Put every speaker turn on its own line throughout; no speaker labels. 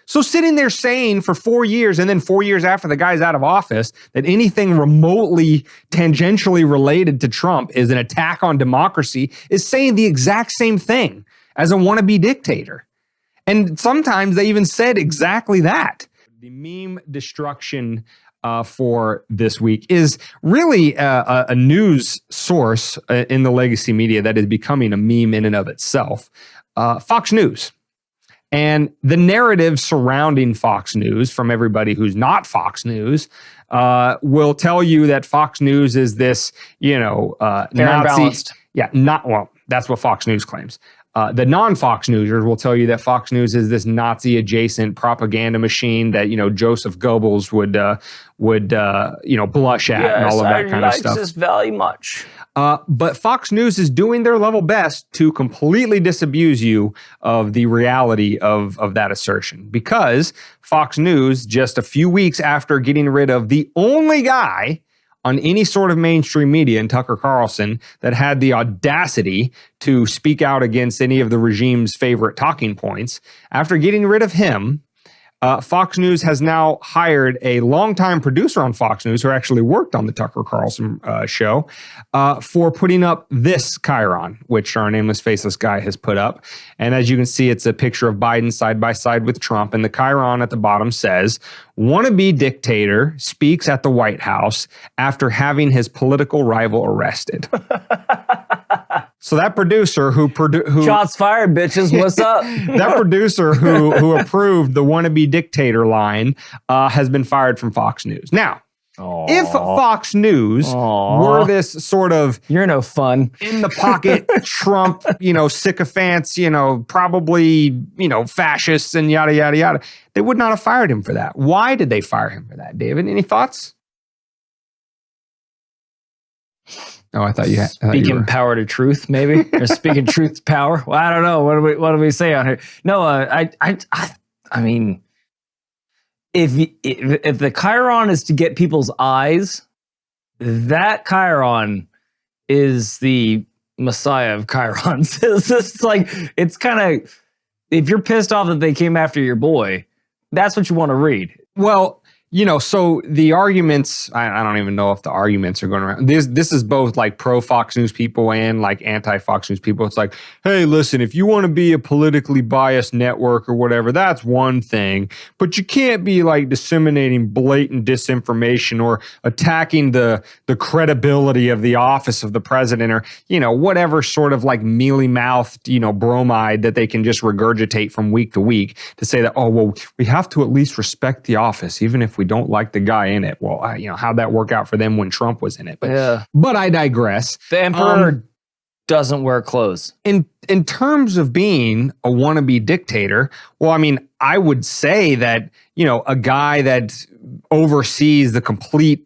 So sitting there saying for 4 years and then 4 years after the guy's out of office that anything remotely tangentially related to Trump is an attack on democracy is saying the exact same thing as a wannabe dictator. And sometimes they even said exactly that. The meme destruction for this week is really a news source in the legacy media that is becoming a meme in and of itself. Fox News. And the narrative surrounding Fox News from everybody who's not Fox News will tell you that Fox News is this, Nazi. Yeah, that's what Fox News claims. The non-Fox Newsers will tell you that Fox News is this Nazi-adjacent propaganda machine that Joseph Goebbels would blush at and all of that kind of stuff.
Yes, I like this very much.
But Fox News is doing their level best to completely disabuse you of the reality of that assertion, because Fox News, just a few weeks after getting rid of the only guy on any sort of mainstream media in Tucker Carlson that had the audacity to speak out against any of the regime's favorite talking points, after getting rid of him, Fox News has now hired a longtime producer on Fox News who actually worked on the Tucker Carlson show for putting up this Chyron, which our nameless faceless guy has put up. And as you can see, it's a picture of Biden side by side with Trump. And the Chyron at the bottom says, "Wannabe dictator speaks at the White House after having his political rival arrested." So that producer who
shots fired, bitches. What's up?
That producer who approved the wannabe dictator line has been fired from Fox News. Now, if Fox News were this sort of
you're no fun
in the pocket Trump, sycophants, probably fascists and yada yada yada, they would not have fired him for that. Why did they fire him for that, David? Any thoughts? Oh, I thought you had
speaking power to truth, maybe, or speaking truth to power. Well, I don't know. What do we say on here? No, I mean, if the Chyron is to get people's eyes, that Chyron is the Messiah of Chyrons. It's kind of, if you're pissed off that they came after your boy, that's what you want to read.
Well, so the arguments, I don't even know if the arguments are going around. This is both like pro Fox News people and like anti Fox News people. It's like, hey, listen, if you want to be a politically biased network or whatever, that's one thing. But you can't be like disseminating blatant disinformation or attacking the credibility of the office of the president or, whatever sort of like mealy-mouthed, bromide that they can just regurgitate from week to week to say that, oh, well, we have to at least respect the office, even if we don't like the guy in it. Well, how'd that work out for them when Trump was in it? But I digress.
The emperor doesn't wear clothes.
In terms of being a wannabe dictator, well, I mean, I would say that, a guy that oversees the complete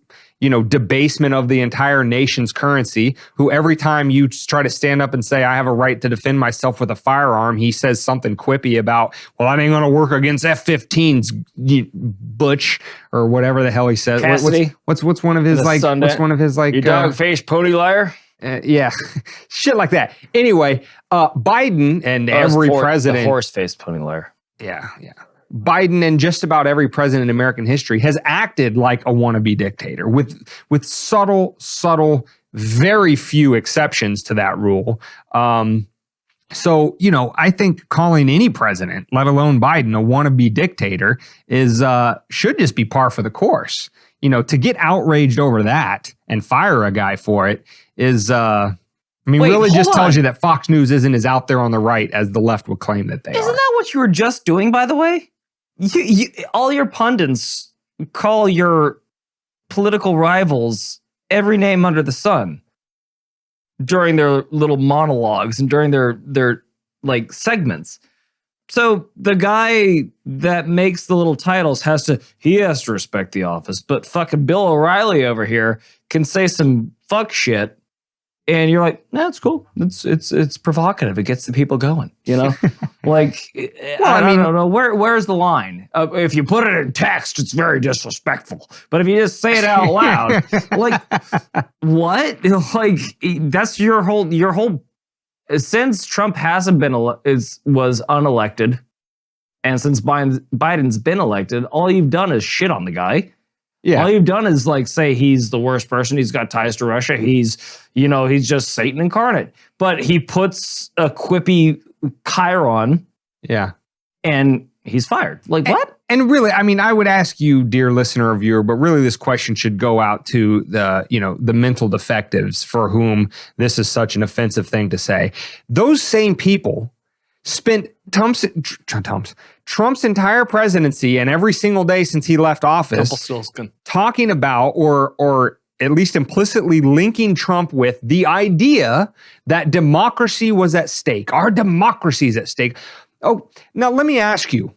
debasement of the entire nation's currency, who every time you try to stand up and say, I have a right to defend myself with a firearm, he says something quippy about, well, I ain't going to work against F-15s, Butch, or whatever the hell he says. What's one of his like, what's one of his like,
you dog-faced pony liar?
Yeah, shit like that. Anyway, Biden and every president.
The horse-faced pony liar.
Yeah. Biden and just about every president in American history has acted like a wannabe dictator with subtle, very few exceptions to that rule. So, I think calling any president, let alone Biden, a wannabe dictator is should just be par for the course. To get outraged over that and fire a guy for it is, really just tells you that Fox News isn't as out there on the right as the left would claim that they are.
Isn't that what you were just doing, by the way? You, all your pundits call your political rivals every name under the sun during their little monologues and during their like segments. So the guy that makes the little titles has to respect the office, but fucking Bill O'Reilly over here can say some fuck shit. And you're like, nah, it's cool. It's provocative. It gets the people going, like, well, I don't know. Where's the line? If you put it in text, it's very disrespectful. But if you just say it out loud, like, what? Like, that's your whole. Since Trump hasn't been was unelected, And since Biden's been elected, all you've done is shit on the guy.
Yeah.
All you've done is like say he's the worst person. He's got ties to Russia. He's just Satan incarnate. But he puts a quippy Chyron.
Yeah.
And he's fired. Like what?
And really, I mean, I would ask you, dear listener or viewer, but really this question should go out to the mental defectives for whom this is such an offensive thing to say. Those same people spent Trump's entire presidency and every single day since he left office talking about or at least implicitly linking Trump with the idea that democracy was at stake. Our democracy is at stake. Oh, now let me ask you,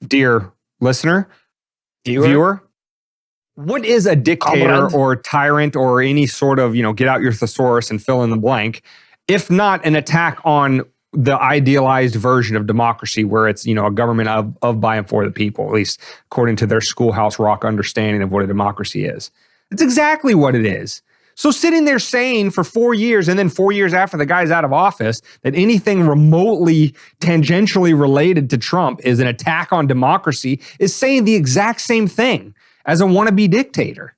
dear listener, viewer, what is a dictator or tyrant or any sort of, get out your thesaurus and fill in the blank, if not an attack on the idealized version of democracy where it's, a government of, by, and for the people, at least according to their schoolhouse rock understanding of what a democracy is. It's exactly what it is. So sitting there saying for 4 years and then 4 years after the guy's out of office that anything remotely tangentially related to Trump is an attack on democracy is saying the exact same thing as a wannabe dictator.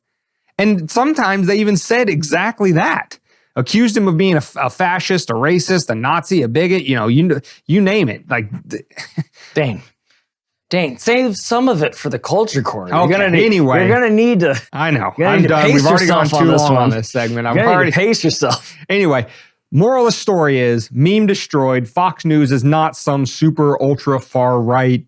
And sometimes they even said exactly that. Accused him of being a fascist, a racist, a Nazi, a bigot, you name it. Like,
Dane, save some of it for the culture corner.
Okay,
you're gonna need to.
I know. I'm done. We've already gone too long on this segment.
I'm already pace yourself.
Anyway, moral of the story is meme destroyed. Fox News is not some super ultra far right,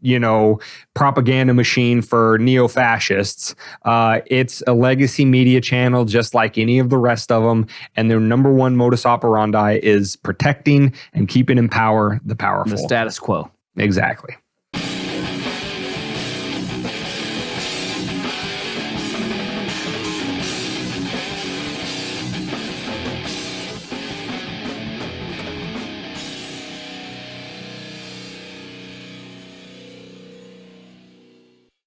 propaganda machine for neo-fascists. It's a legacy media channel just like any of the rest of them. And their number one modus operandi is protecting and keeping in power the powerful.
The status quo.
Exactly.